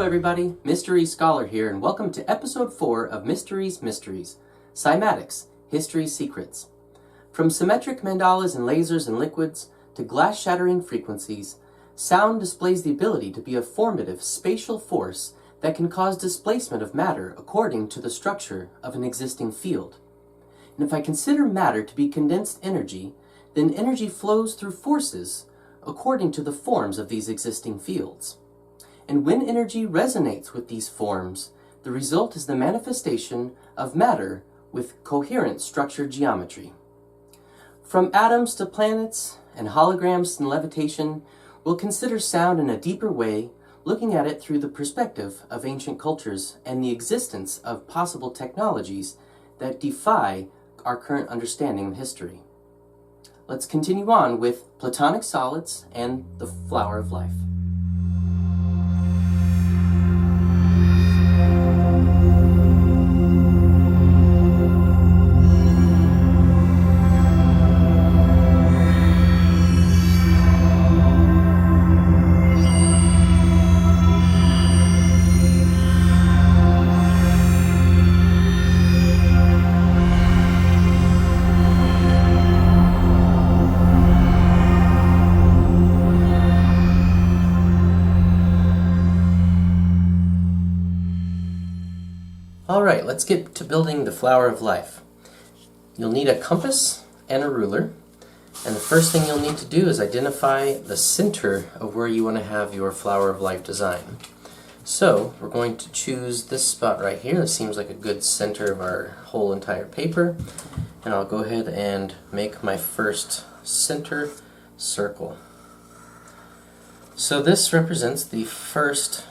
everybody, Mystery Scholar here, and welcome to episode 4 of Mysteries, Cymatics, History's Secrets. From symmetric mandalas and lasers and liquids to glass-shattering frequencies, sound displays the ability to be a formative spatial force that can cause displacement of matter according to the structure of an existing field. And if I consider matter to be condensed energy, then energy flows through forces according to the forms of these existing fields. And when energy resonates with these forms, the result is the manifestation of matter with coherent structured geometry. From atoms to planets and holograms and levitation, we'll consider sound in a deeper way, looking at it through the perspective of ancient cultures and the existence of possible technologies that defy our current understanding of history. Let's continue on with Platonic solids and the flower of life. Alright, let's get to building the flower of life. You'll need a compass and a ruler, and the first thing you'll need to do is identify the center of where you want to have your flower of life design. So, we're going to choose this spot right here. It seems like a good center of our whole entire paper, and I'll go ahead and make my first center circle. So this represents the first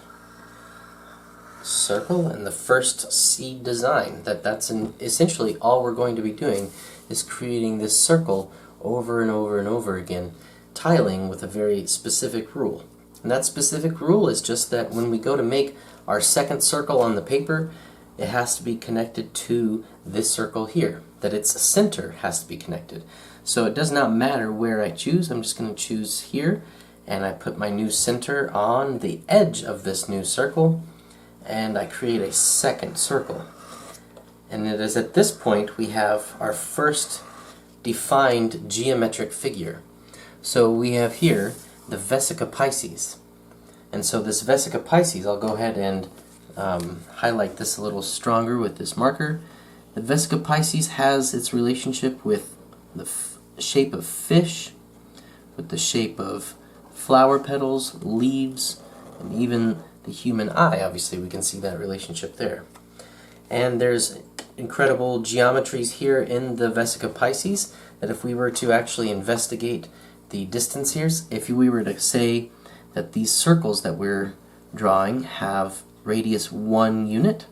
circle and the first seed design. That's essentially all we're going to be doing is creating this circle over and over and over again, tiling with a very specific rule. And that specific rule is just that when we go to make our second circle on the paper, it has to be connected to this circle here, that its center has to be connected. So it does not matter where I choose. I'm just going to choose here, and I put my new center on the edge of this new circle, and I create a second circle. And it is at this point we have our first defined geometric figure. So we have here the Vesica Piscis. And so this Vesica Piscis, I'll go ahead and highlight this a little stronger with this marker. The Vesica Piscis has its relationship with the shape of fish, with the shape of flower petals, leaves, and even the human eye. Obviously we can see that relationship there. And there's incredible geometries here in the Vesica Piscis that if we were to actually investigate the distance here, if we were to say that these circles that we're drawing have radius 1 unit,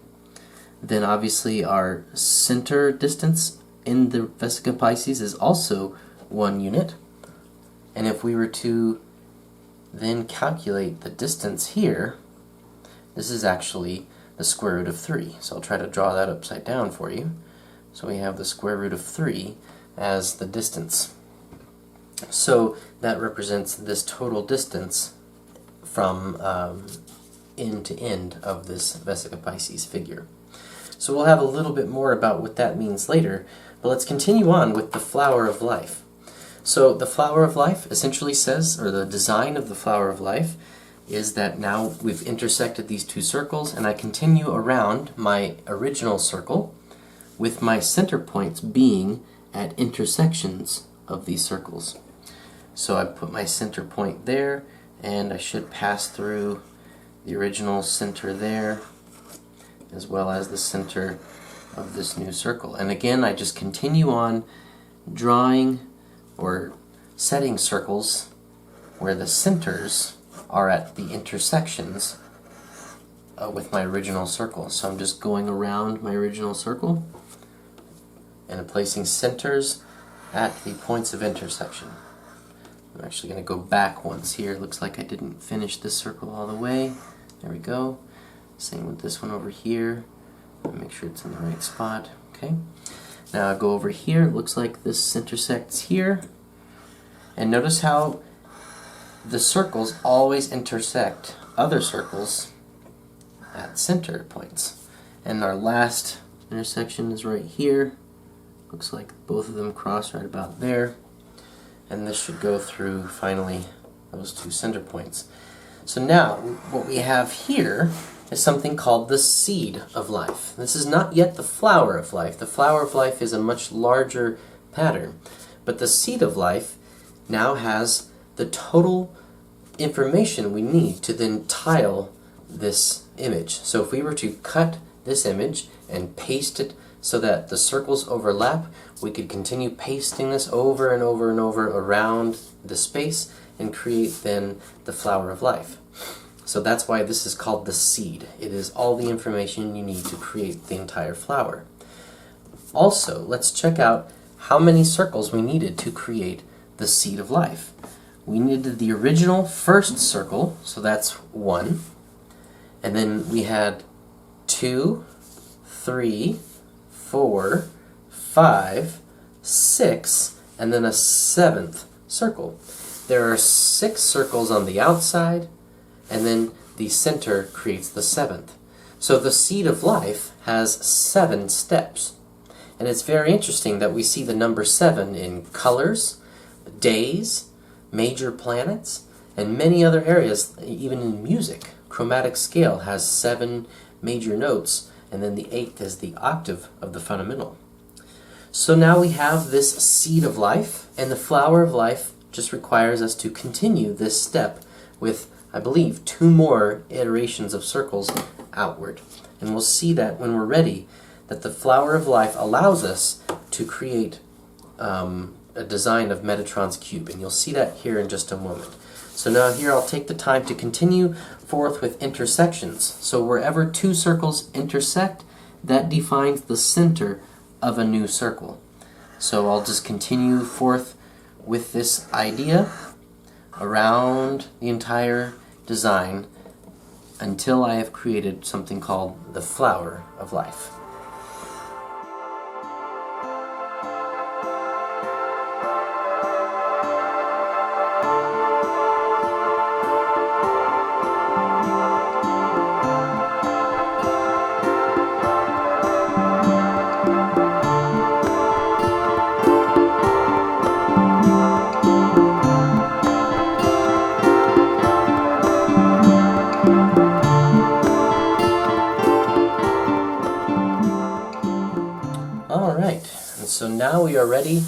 then obviously our center distance in the Vesica Piscis is also 1 unit. And if we were to then calculate the distance here, this is actually the square root of 3. So I'll try to draw that upside down for you. So we have the square root of 3 as the distance. So that represents this total distance from end to end of this Vesica Piscis figure. So we'll have a little bit more about what that means later, but let's continue on with the flower of life. So the flower of life essentially says, or the design of the flower of life, is that now we've intersected these two circles, and I continue around my original circle with my center points being at intersections of these circles. So I put my center point there, and I should pass through the original center there, as well as the center of this new circle. And again, I just continue on drawing or setting circles where the centers are at the intersections with my original circle. So I'm just going around my original circle and placing centers at the points of intersection. I'm actually going to go back once here. It looks like I didn't finish this circle all the way. There we go. Same with this one over here. Make sure it's in the right spot. Okay. Now I go over here. It looks like this intersects here. And notice how the circles always intersect other circles at center points. And our last intersection is right here. Looks like both of them cross right about there. And this should go through, finally, those two center points. So now, what we have here is something called the seed of life. This is not yet the flower of life. The flower of life is a much larger pattern. But the seed of life now has the total information we need to then tile this image. So if we were to cut this image and paste it so that the circles overlap, we could continue pasting this over and over and over around the space and create then the flower of life. So that's why this is called the seed. It is all the information you need to create the entire flower. Also, let's check out how many circles we needed to create the seed of life. We needed the original first circle, so that's 1. And then we had 2, 3, 4, 5, 6, and then a 7th circle. There are 6 circles on the outside, and then the center creates the 7th. So the seed of life has 7 steps. And it's very interesting that we see the number 7 in colors, days, major planets, and many other areas, even in music. Chromatic scale has 7 major notes, and then the 8th is the octave of the fundamental. So now we have this seed of life, and the flower of life just requires us to continue this step with, I believe, 2 more iterations of circles outward. And we'll see that when we're ready, that the flower of life allows us to create a design of Metatron's cube. And you'll see that here in just a moment. So now here I'll take the time to continue forth with intersections. So wherever 2 circles intersect, that defines the center of a new circle. So I'll just continue forth with this idea around the entire design until I have created something called the flower of life. So now we are ready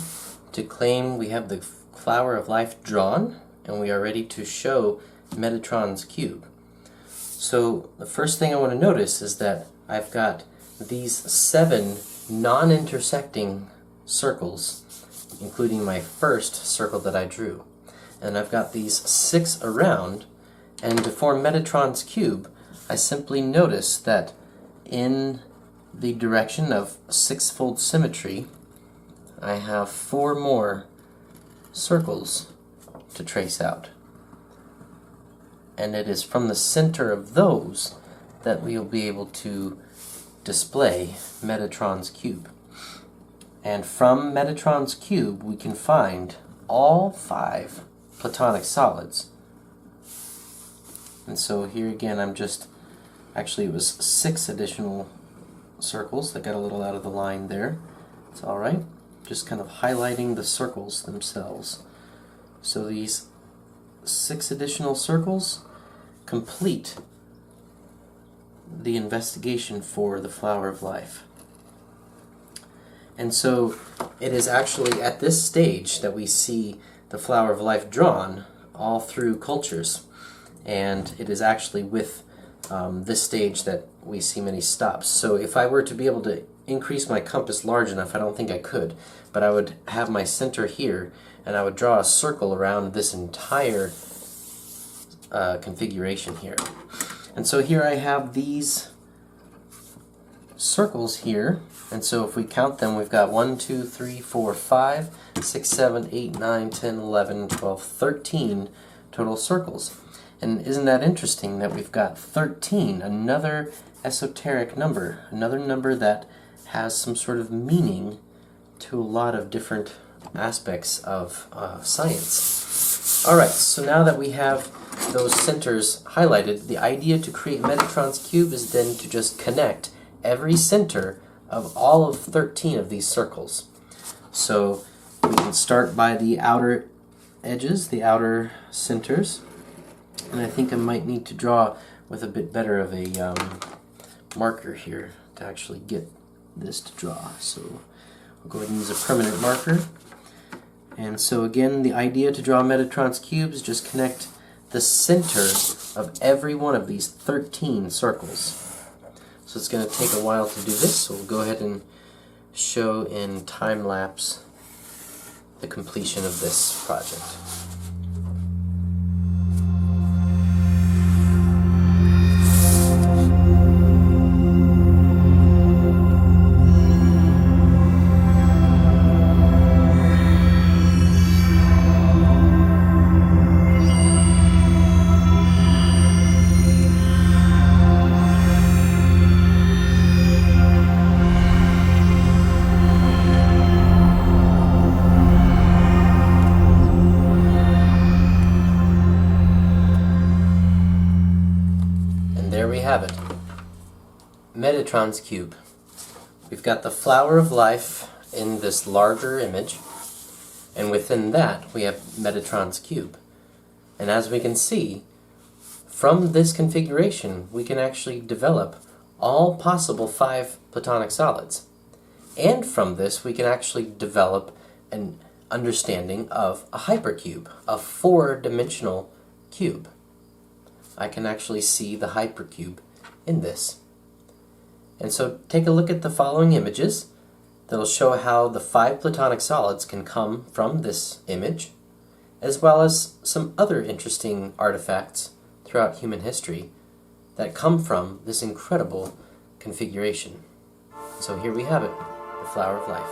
to claim we have the flower of life drawn, and we are ready to show Metatron's cube. So the first thing I want to notice is that I've got these 7 non-intersecting circles, including my first circle that I drew. And I've got these 6 around, and to form Metatron's cube, I simply notice that in the direction of 6-fold symmetry, I have 4 more circles to trace out. And it is from the center of those that we will be able to display Metatron's cube. And from Metatron's cube we can find all 5 Platonic solids. And so here again actually it was 6 additional circles that got a little out of the line there. It's alright. Just kind of highlighting the circles themselves. So these 6 additional circles complete the investigation for the flower of life. And so it is actually at this stage that we see the flower of life drawn all through cultures. And it is actually with this stage that we see many stops. So if I were to be able to increase my compass large enough, I don't think I could, but I would have my center here, and I would draw a circle around this entire configuration here. And so here I have these circles here, and so if we count them, we've got 1, 2, 3, 4, 5, 6, 7, 8, 9, 10, 11, 12, 13 total circles. And isn't that interesting that we've got 13, another esoteric number, another number that has some sort of meaning to a lot of different aspects of science. Alright, so now that we have those centers highlighted, the idea to create Metatron's cube is then to just connect every center of all of 13 of these circles. So we can start by the outer edges, the outer centers, and I think I might need to draw with a bit better of a marker here to actually get this to draw. So I'll go ahead and use a permanent marker. And so again, the idea to draw Metatron's cube is just connect the center of every one of these 13 circles. So it's going to take a while to do this, so we'll go ahead and show in time lapse the completion of this project. There we have it. Metatron's cube. We've got the flower of life in this larger image, and within that we have Metatron's cube. And as we can see, from this configuration we can actually develop all possible 5 Platonic solids. And from this we can actually develop an understanding of a hypercube, a 4-dimensional cube. I can actually see the hypercube in this. And so take a look at the following images that'll show how the 5 Platonic solids can come from this image, as well as some other interesting artifacts throughout human history that come from this incredible configuration. So here we have it, the flower of life.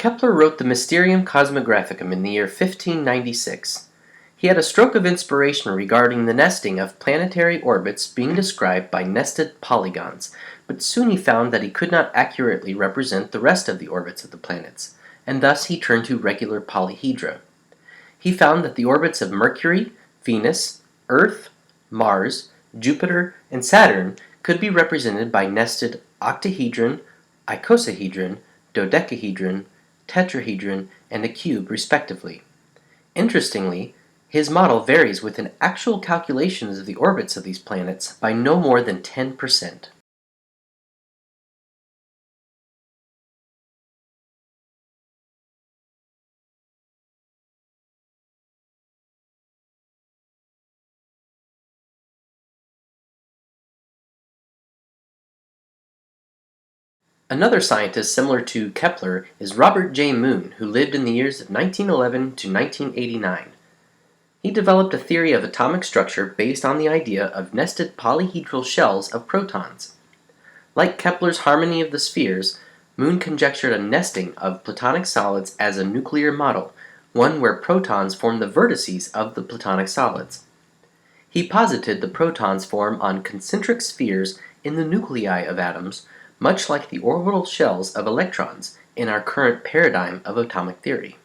Kepler wrote the Mysterium Cosmographicum in the year 1596. He had a stroke of inspiration regarding the nesting of planetary orbits being described by nested polygons, but soon he found that he could not accurately represent the rest of the orbits of the planets, and thus he turned to regular polyhedra. He found that the orbits of Mercury, Venus, Earth, Mars, Jupiter, and Saturn could be represented by nested octahedron, icosahedron, dodecahedron, tetrahedron, and a cube respectively. Interestingly, his model varies within actual calculations of the orbits of these planets by no more than 10%. Another scientist similar to Kepler is Robert J. Moon, who lived in the years of 1911 to 1989. He developed a theory of atomic structure based on the idea of nested polyhedral shells of protons. Like Kepler's harmony of the spheres, Moon conjectured a nesting of Platonic solids as a nuclear model, one where protons form the vertices of the Platonic solids. He posited the protons form on concentric spheres in the nuclei of atoms, much like the orbital shells of electrons in our current paradigm of atomic theory.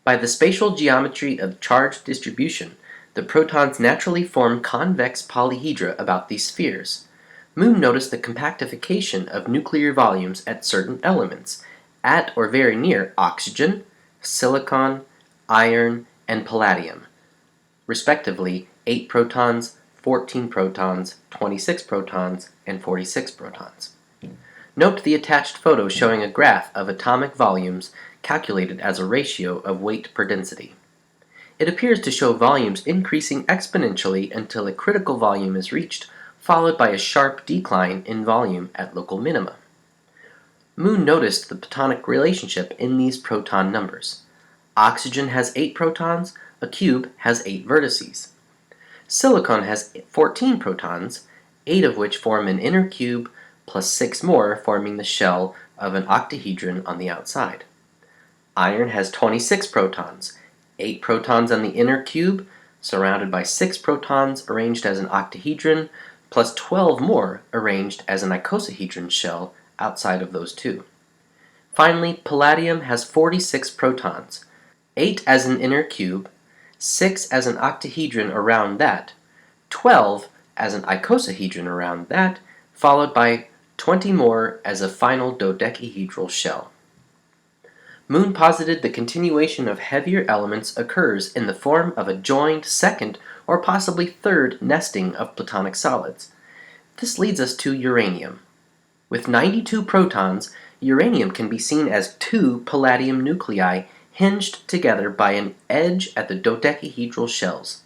By the spatial geometry of charge distribution, The protons naturally form convex polyhedra about these spheres. Moon noticed the compactification of nuclear volumes at certain elements, at or very near oxygen, silicon, iron, and palladium, respectively 8 protons, 14 protons, 26 protons, and 46 protons. Note the attached photo showing a graph of atomic volumes calculated as a ratio of weight per density. It appears to show volumes increasing exponentially until a critical volume is reached, followed by a sharp decline in volume at local minima. Moon noticed the Platonic relationship in these proton numbers. Oxygen has 8 protons, a cube has 8 vertices. Silicon has 14 protons, 8 of which form an inner cube, plus 6 more forming the shell of an octahedron on the outside. Iron has 26 protons, 8 protons on the inner cube, surrounded by 6 protons arranged as an octahedron, plus 12 more arranged as an icosahedron shell outside of those two. Finally, palladium has 46 protons, 8 as an inner cube, 6 as an octahedron around that, 12 as an icosahedron around that, followed by 20 more as a final dodecahedral shell. Moon posited the continuation of heavier elements occurs in the form of a joined second or possibly third nesting of Platonic solids. This leads us to uranium. With 92 protons, uranium can be seen as 2 palladium nuclei hinged together by an edge at the dodecahedral shells.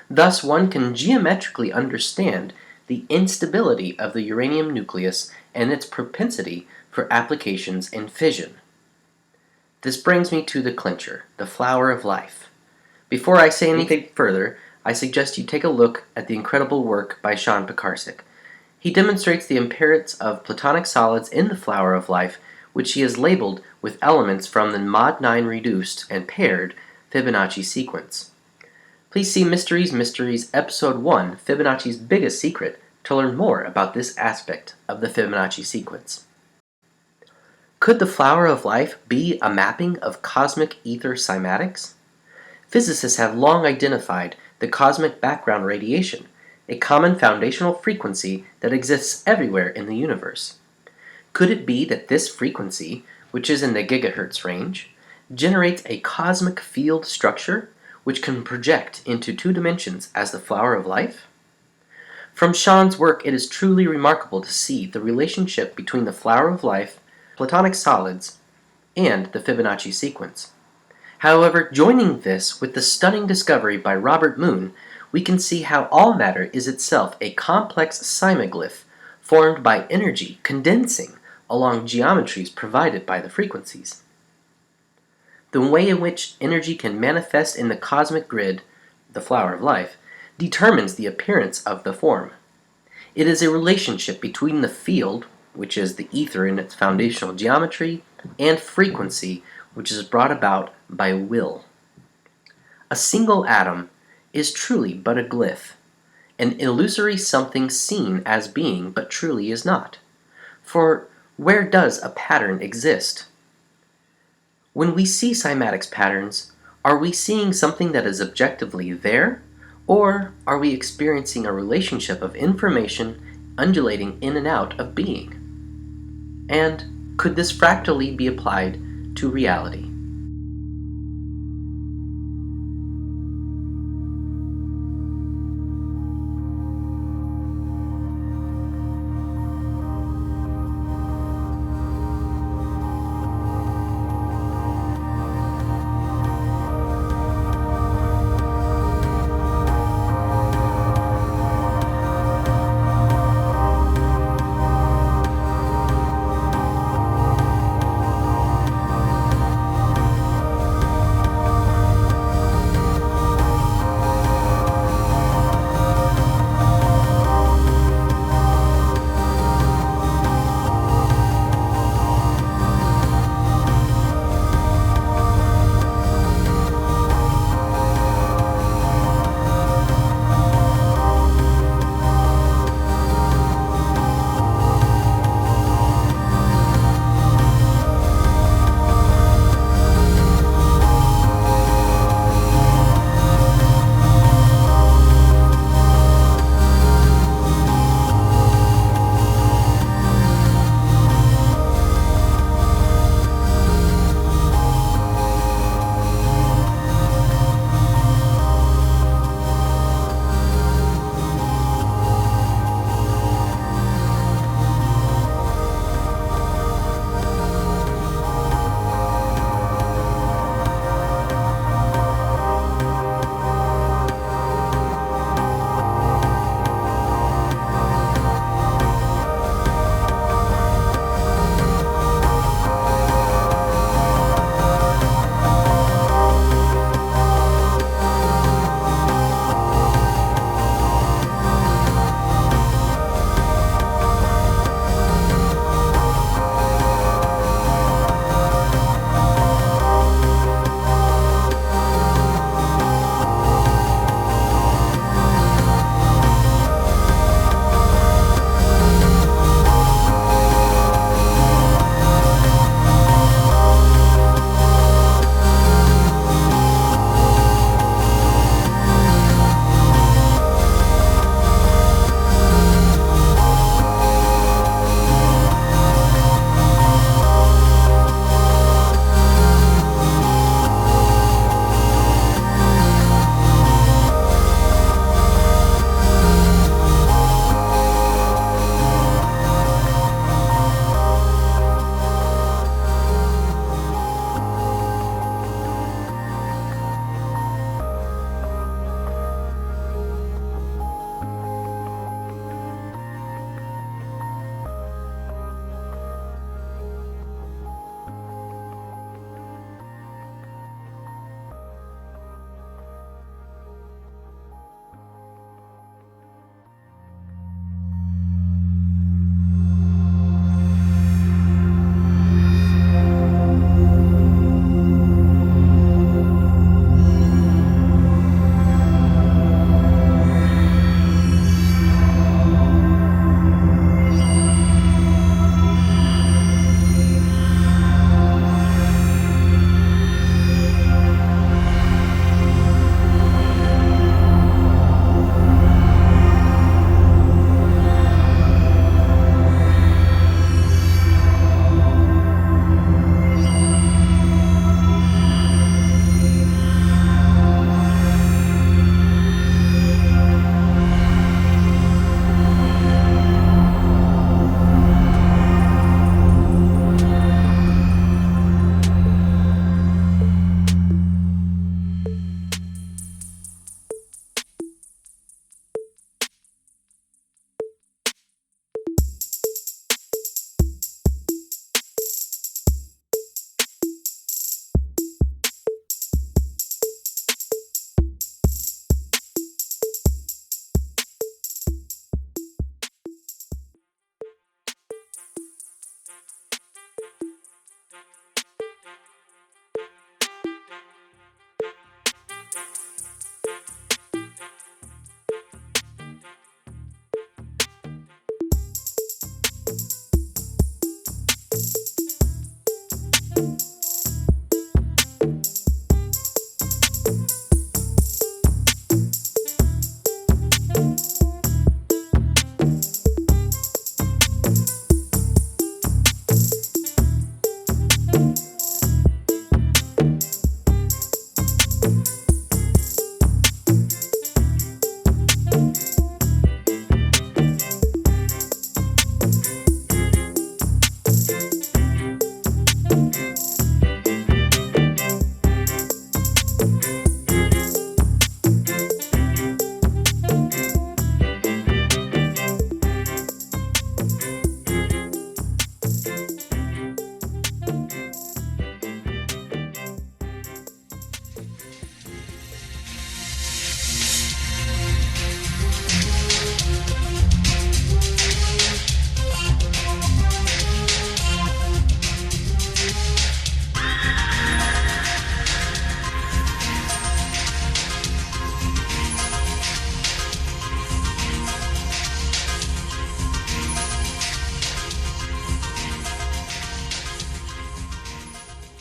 Thus, one can geometrically understand the instability of the uranium nucleus and its propensity for applications in fission. This brings me to the clincher, the flower of life. Before I say anything further, I suggest you take a look at the incredible work by Sean Pekarsik. He demonstrates the appearance of Platonic solids in the flower of life, which he has labeled with elements from the Mod 9 reduced and paired Fibonacci sequence. Please see Mysteries, Episode 1, Fibonacci's Biggest Secret, to learn more about this aspect of the Fibonacci sequence. Could the flower of life be a mapping of cosmic ether cymatics? Physicists have long identified the cosmic background radiation, a common foundational frequency that exists everywhere in the universe. Could it be that this frequency, which is in the gigahertz range, generates a cosmic field structure which can project into 2 dimensions as the flower of life? From Sean's work, it is truly remarkable to see the relationship between the flower of life, Platonic solids, and the Fibonacci sequence. However, joining this with the stunning discovery by Robert Moon, we can see how all matter is itself a complex cymoglyph formed by energy condensing along geometries provided by the frequencies. The way in which energy can manifest in the cosmic grid, the flower of life, determines the appearance of the form. It is a relationship between the field, which is the ether in its foundational geometry, and frequency, which is brought about by will. A single atom is truly but a glyph, an illusory something seen as being but truly is not. For where does a pattern exist? When we see cymatics patterns, are we seeing something that is objectively there, or are we experiencing a relationship of information undulating in and out of being? And could this fractally be applied to reality?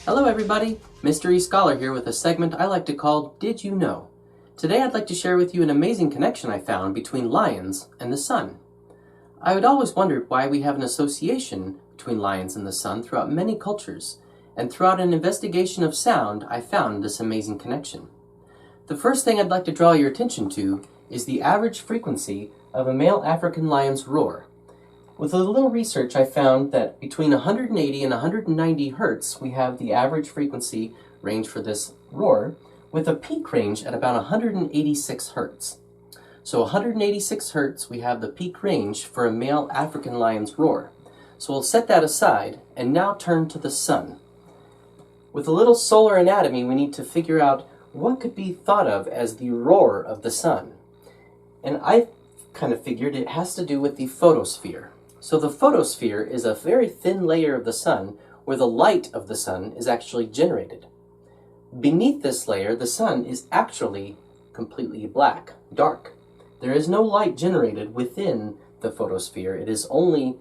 Hello everybody, Mystery Scholar here with a segment I like to call Did You Know? Today I'd like to share with you an amazing connection I found between lions and the sun. I had always wondered why we have an association between lions and the sun throughout many cultures, and throughout an investigation of sound I found this amazing connection. The first thing I'd like to draw your attention to is the average frequency of a male African lion's roar. With a little research, I found that between 180 and 190 hertz, we have the average frequency range for this roar, with a peak range at about 186 hertz. So 186 hertz, we have the peak range for a male African lion's roar. So we'll set that aside and now turn to the sun. With a little solar anatomy, we need to figure out what could be thought of as the roar of the sun. And I kind of figured it has to do with the photosphere. So the photosphere is a very thin layer of the sun where the light of the sun is actually generated. Beneath this layer, the sun is actually completely black, dark. There is no light generated within the photosphere. It is only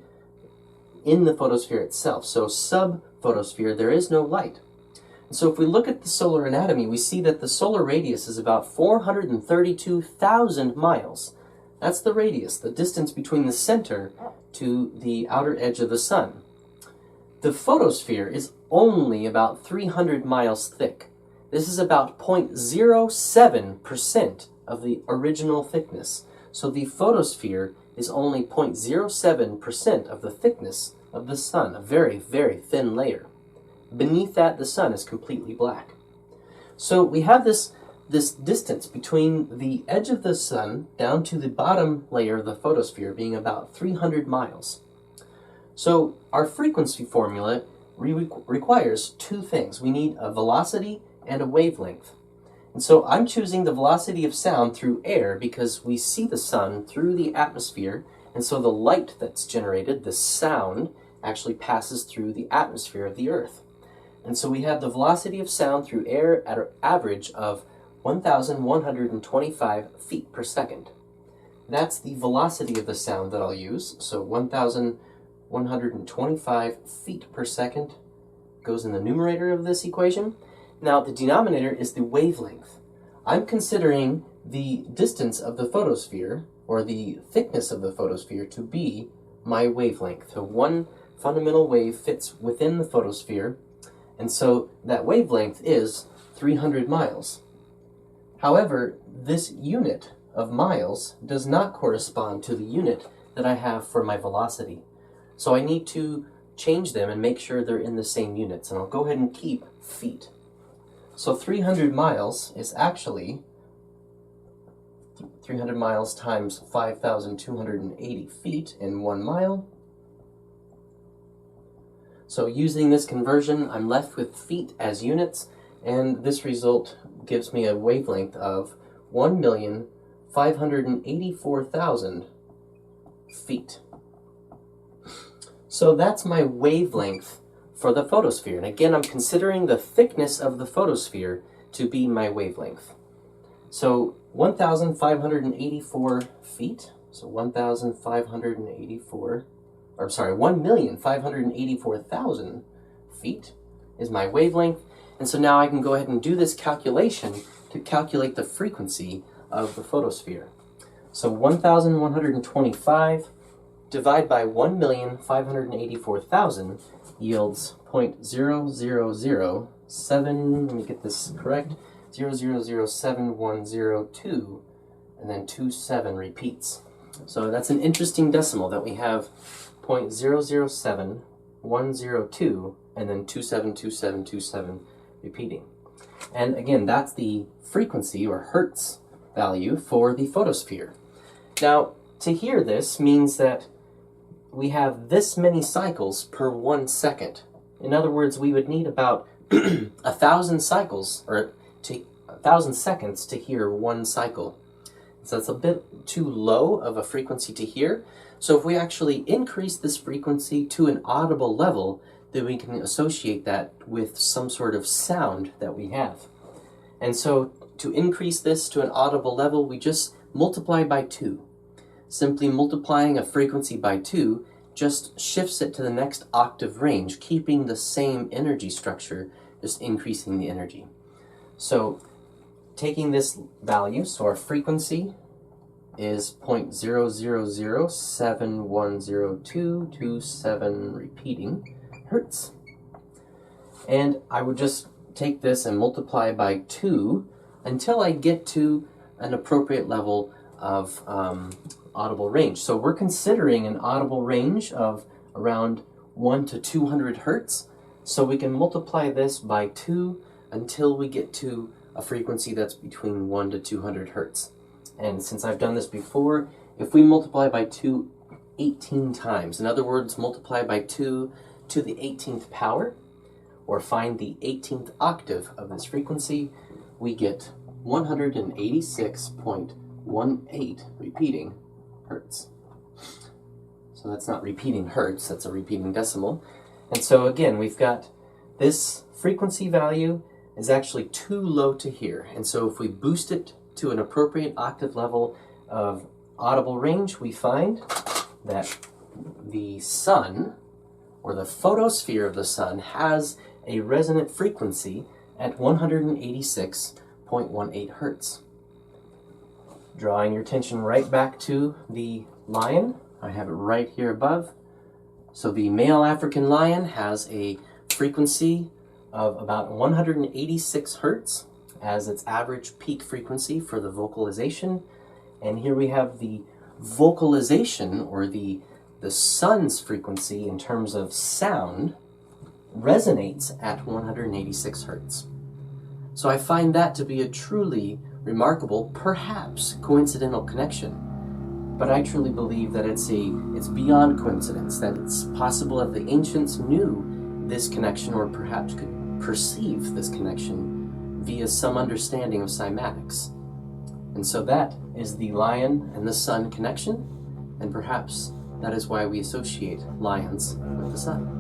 in the photosphere itself. So sub-photosphere, there is no light. And so if we look at the solar anatomy, we see that the solar radius is about 432,000 miles. That's the radius, the distance between the center to the outer edge of the sun. The photosphere is only about 300 miles thick. This is about 0.07% of the original thickness. So the photosphere is only 0.07% of the thickness of the sun, a very, very thin layer. Beneath that, the sun is completely black. So we have this distance between the edge of the sun down to the bottom layer of the photosphere being about 300 miles. So our frequency formula requires two things. We need a velocity and a wavelength. And so I'm choosing the velocity of sound through air because we see the sun through the atmosphere, and so the light that's generated, the sound, actually passes through the atmosphere of the Earth. And so we have the velocity of sound through air at an average of 1,125 feet per second. That's the velocity of the sound that I'll use. So 1,125 feet per second goes in the numerator of this equation. Now the denominator is the wavelength. I'm considering the distance of the photosphere, or the thickness of the photosphere, to be my wavelength. So one fundamental wave fits within the photosphere, and so that wavelength is 300 miles. However, this unit of miles does not correspond to the unit that I have for my velocity. So I need to change them and make sure they're in the same units, and I'll go ahead and keep feet. So 300 miles is actually 300 miles times 5,280 feet in 1 mile. So using this conversion, I'm left with feet as units, and this result gives me a wavelength of 1,584,000 feet. So that's my wavelength for the photosphere. And again, I'm considering the thickness of the photosphere to be my wavelength. So 1,584 feet, so 1,584,000 feet is my wavelength. And so now I can go ahead and do this calculation to calculate the frequency of the photosphere. So 1,125 divided by 1,584,000 yields 0.0007, let me get this correct, 0.007102, and then 27 repeats. So that's an interesting decimal that we have 0.007102 and then 272727 repeating. And again, that's the frequency or hertz value for the photosphere. Now, to hear this means that we have this many cycles per 1 second. In other words, we would need about 1,000 cycles, or 1,000 seconds to hear 1 cycle. So that's a bit too low of a frequency to hear. So if we actually increase this frequency to an audible level, then we can associate that with some sort of sound that we have. And so to increase this to an audible level, we just multiply by 2. Simply multiplying a frequency by 2 just shifts it to the next octave range, keeping the same energy structure just increasing the energy. So taking this value, so our frequency is 0.000710227 repeating hertz. And I would just take this and multiply by 2 until I get to an appropriate level of audible range. So we're considering an audible range of around 1 to 200 hertz. So we can multiply this by 2 until we get to a frequency that's between 1 to 200 hertz. And since I've done this before, if we multiply by 2 18 times, in other words, multiply by 2 to the 18th power, or find the 18th octave of this frequency, we get 186.18 repeating hertz. So that's not repeating hertz, that's a repeating decimal. And so again, we've got this frequency value is actually too low to hear. And so if we boost it to an appropriate octave level of audible range, we find that the sun, or the photosphere of the sun, has a resonant frequency at 186.18 hertz. Drawing your attention right back to the lion, I have it right here above. So the male African lion has a frequency of about 186 hertz as its average peak frequency for the vocalization. And here we have the vocalization, or the sun's frequency in terms of sound, resonates at 186 hertz. So I find that to be a truly remarkable, perhaps coincidental connection. But I truly believe that it's beyond coincidence, that it's possible that the ancients knew this connection, or perhaps could perceive this connection via some understanding of cymatics. And so that is the lion and the sun connection, and perhaps that is why we associate lions with the sun.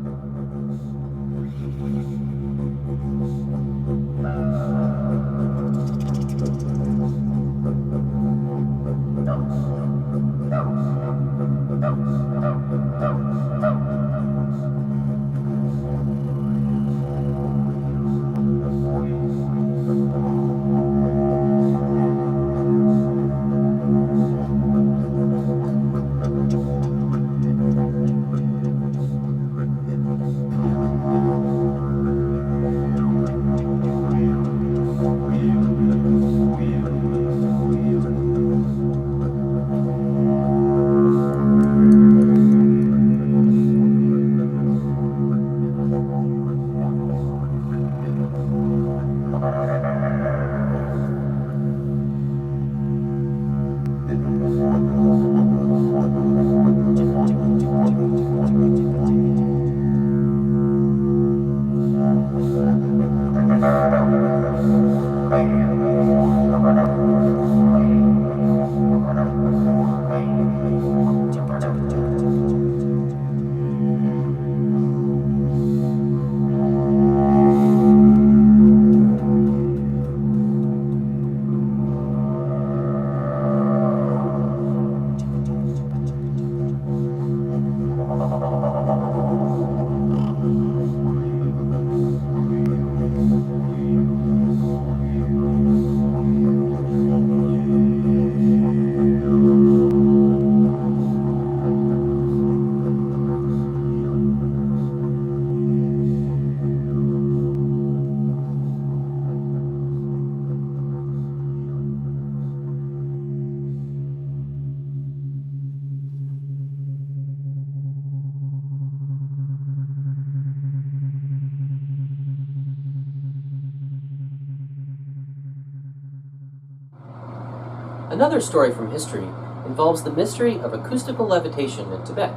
Another story from history involves the mystery of acoustical levitation in Tibet.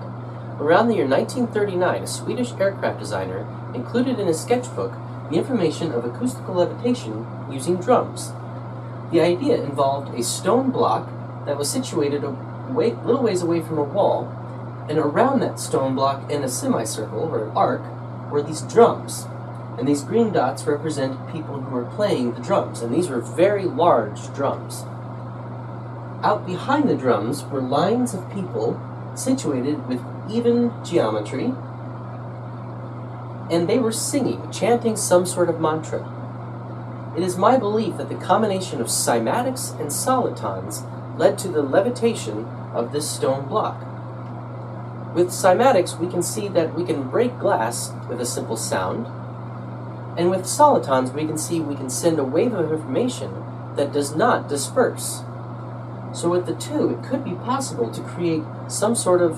Around the year 1939, a Swedish aircraft designer included in his sketchbook the information of acoustical levitation using drums. The idea involved a stone block that was situated a little ways away from a wall, and around that stone block in a semicircle, or an arc, were these drums. And these green dots represent people who were playing the drums, and these were very large drums. Out behind the drums were lines of people situated with even geometry, and they were singing, chanting some sort of mantra. It is my belief that the combination of cymatics and solitons led to the levitation of this stone block. With cymatics, we can see that we can break glass with a simple sound, and with solitons, we can see we can send a wave of information that does not disperse. So with the two, it could be possible to create some sort of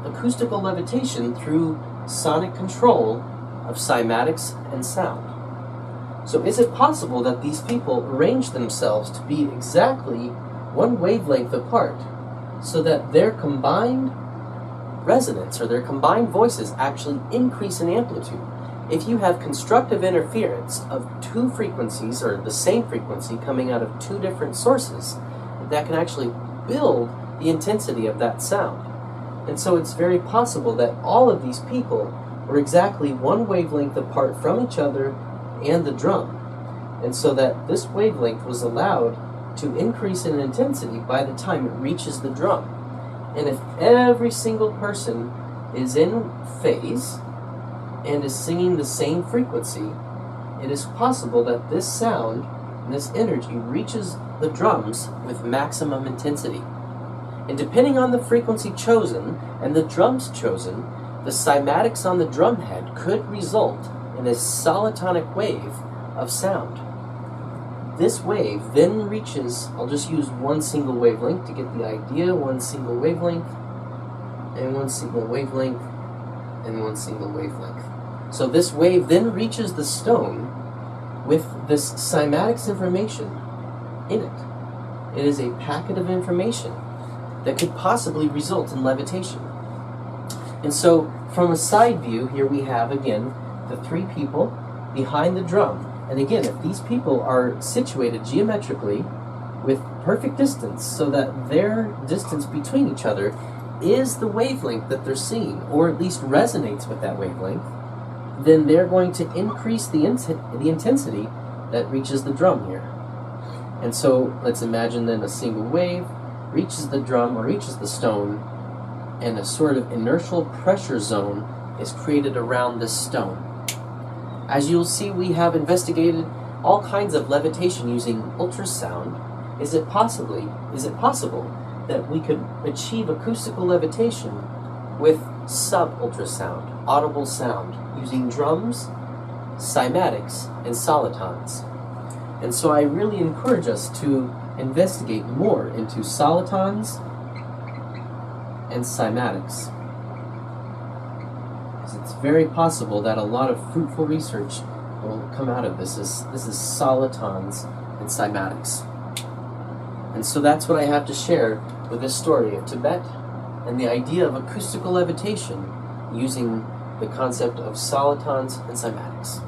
acoustical levitation through sonic control of cymatics and sound. So is it possible that these people arranged themselves to be exactly one wavelength apart so that their combined resonance or their combined voices actually increase in amplitude? If you have constructive interference of two frequencies or the same frequency coming out of two different sources, that can actually build the intensity of that sound. And so it's very possible that all of these people were exactly one wavelength apart from each other and the drum. And so that this wavelength was allowed to increase in intensity by the time it reaches the drum. And if every single person is in phase and is singing the same frequency, it is possible that this sound and this energy reaches the drums with maximum intensity. And depending on the frequency chosen and the drums chosen, the cymatics on the drum head could result in a solitonic wave of sound. This wave then reaches, I'll just use one single wavelength to get the idea, one single wavelength, and one single wavelength, and one single wavelength. So this wave then reaches the stone with this cymatics information in it. It is a packet of information that could possibly result in levitation. And so from a side view, here we have again the three people behind the drum. And again, if these people are situated geometrically with perfect distance so that their distance between each other is the wavelength that they're singing, or at least resonates with that wavelength, then they're going to increase the intensity that reaches the drum here. And so let's imagine then a single wave reaches the drum or reaches the stone, and a sort of inertial pressure zone is created around this stone. As you'll see, we have investigated all kinds of levitation using ultrasound. Is it possible that we could achieve acoustical levitation with sub-ultrasound, audible sound, using drums, cymatics, and solitons? And so I really encourage us to investigate more into solitons and cymatics. It's very possible that a lot of fruitful research will come out of this. This is solitons and cymatics. And so that's what I have to share with this story of Tibet and the idea of acoustical levitation using the concept of solitons and cymatics.